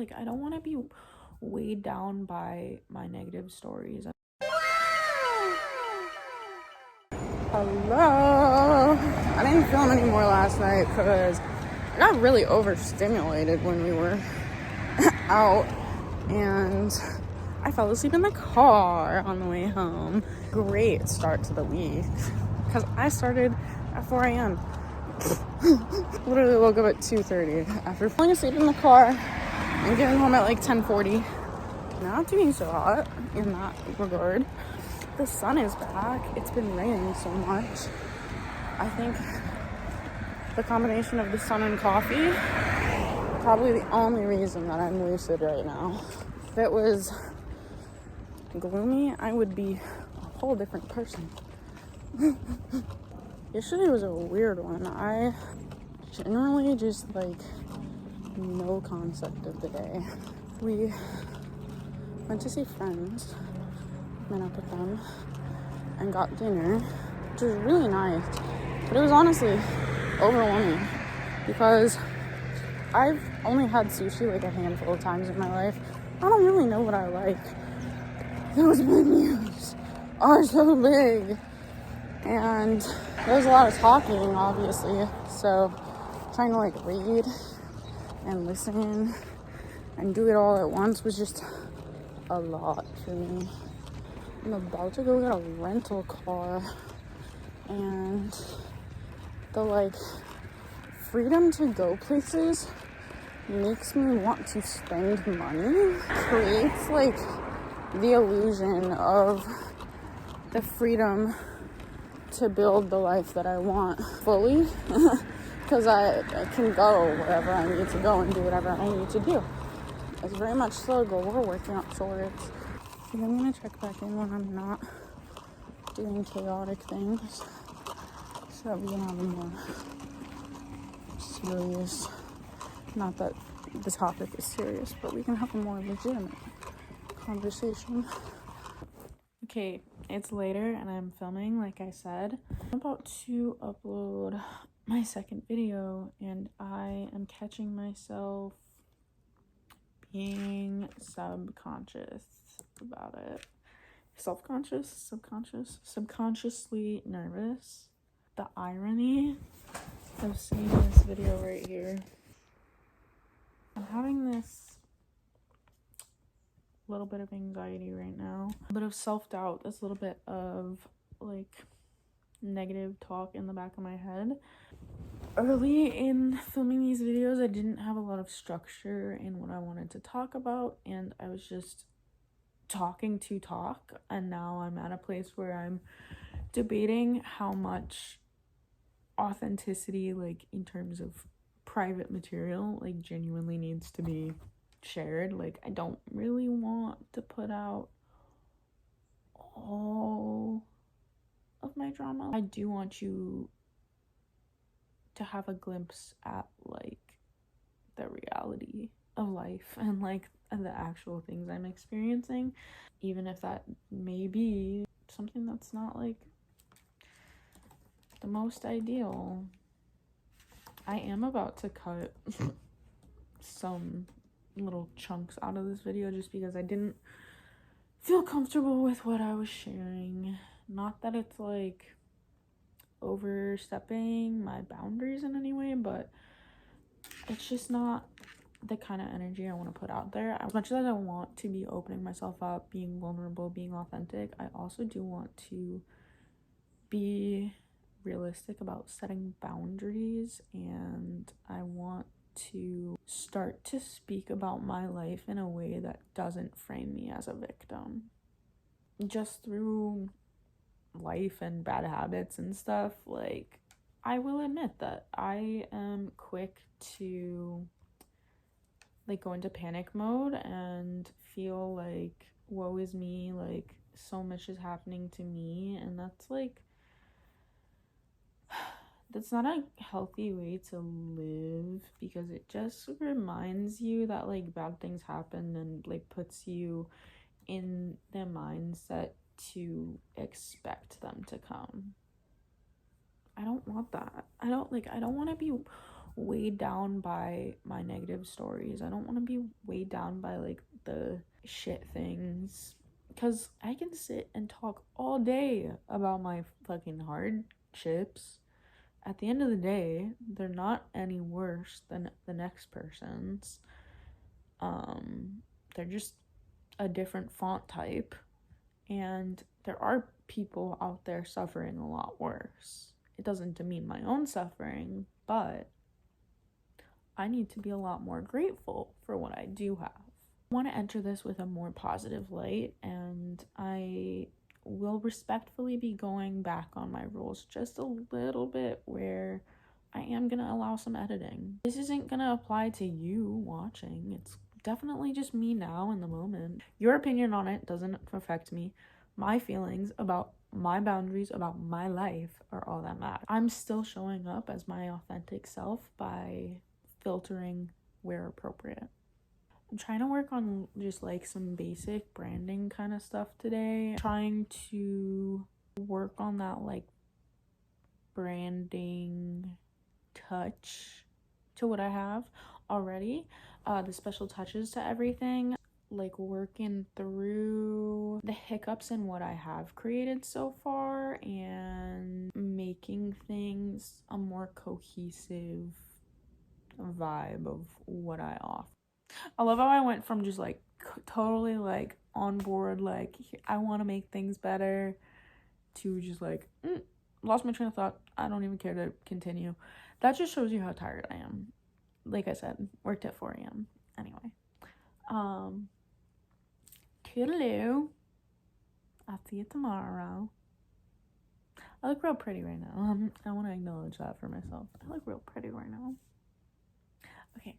I don't want to be weighed down by my negative stories. Hello. I didn't film anymore last night because I got really overstimulated when we were out, and I fell asleep in the car on the way home. Great start to the week because I started at 4 a.m. Literally woke up at 2:30 after falling asleep in the car and getting home at like 10:40. Not doing so hot in that regard. The sun is back. It's been raining so much. I think the combination of the sun and coffee, probably the only reason that I'm lucid right now. If it was gloomy, I would be a whole different person. Yesterday was a weird one. I generally just no concept of the day. We went to see friends, met up with them, and got dinner, which was really nice. But it was honestly overwhelming because I've only had sushi like a handful of times in my life. I don't really know what I like. Those menus are so big. And there was a lot of talking, obviously. So trying to read and listen and do it all at once was just a lot for me. I'm about to go get a rental car, and the freedom to go places makes me want to spend money. Creates the illusion of the freedom to build the life that I want fully, because I can go wherever I need to go and do whatever I need to do. It's very much so a goal we're working up towards. So I'm gonna check back in when I'm not doing chaotic things, so that we can have a more serious, not that the topic is serious, but we can have a more legitimate conversation. Okay, it's later and I'm filming, like I said. I'm about to upload my second video, and I am catching myself being subconscious about it. Subconsciously nervous. The irony of seeing this video right here. I'm having this little bit of anxiety right now, a bit of self-doubt, this little bit of negative talk in the back of my head. Early in filming these videos, I didn't have a lot of structure in what I wanted to talk about, and I was just talking to talk, and now I'm at a place where I'm debating how much authenticity, in terms of private material, genuinely needs to be shared. I don't really want to put out all of my drama. I do want you to have a glimpse at the reality of life and the actual things I'm experiencing, even if that may be something that's not the most ideal. I am about to cut some little chunks out of this video just because I didn't feel comfortable with what I was sharing. Not that it's overstepping my boundaries in any way, but it's just not the kind of energy I want to put out there. As much as I want to be opening myself up, being vulnerable, being authentic, I also do want to be realistic about setting boundaries, and I want to start to speak about my life in a way that doesn't frame me as a victim. Just through life and bad habits and stuff, I will admit that I am quick to go into panic mode and feel woe is me, so much is happening to me, and that's not a healthy way to live, because it just reminds you that bad things happen and puts you in the mindset to expect them to come. I don't want that. I don't want to be weighed down by my negative stories. I don't want to be weighed down by like the shit things, because I can sit and talk all day about my fucking hardships. At the end of the day, they're not any worse than the next person's. They're just a different font type, and there are people out there suffering a lot worse. It doesn't demean my own suffering, but I need to be a lot more grateful for what I do have. I want to enter this with a more positive light, and I will respectfully be going back on my rules just a little bit, where I am going to allow some editing. This isn't going to apply to you watching. It's definitely just me now in the moment. Your opinion on it doesn't affect me. My feelings about my boundaries, about my life, are all that matter. I'm still showing up as my authentic self by filtering where appropriate. I'm trying to work on just like some basic branding kind of stuff today. Trying to work on that like branding touch to what I have already. The special touches to everything. Like working through the hiccups in what I have created so far and making things a more cohesive vibe of what I offer. I love how I went from just like totally like on board, like I want to make things better, to just like lost my train of thought. I don't even care to continue. That just shows you how tired I am. Like I said, worked at 4 a.m. Anyway, toodaloo. I'll see you tomorrow. I look real pretty right now. I want to acknowledge that for myself. I look real pretty right now. Okay.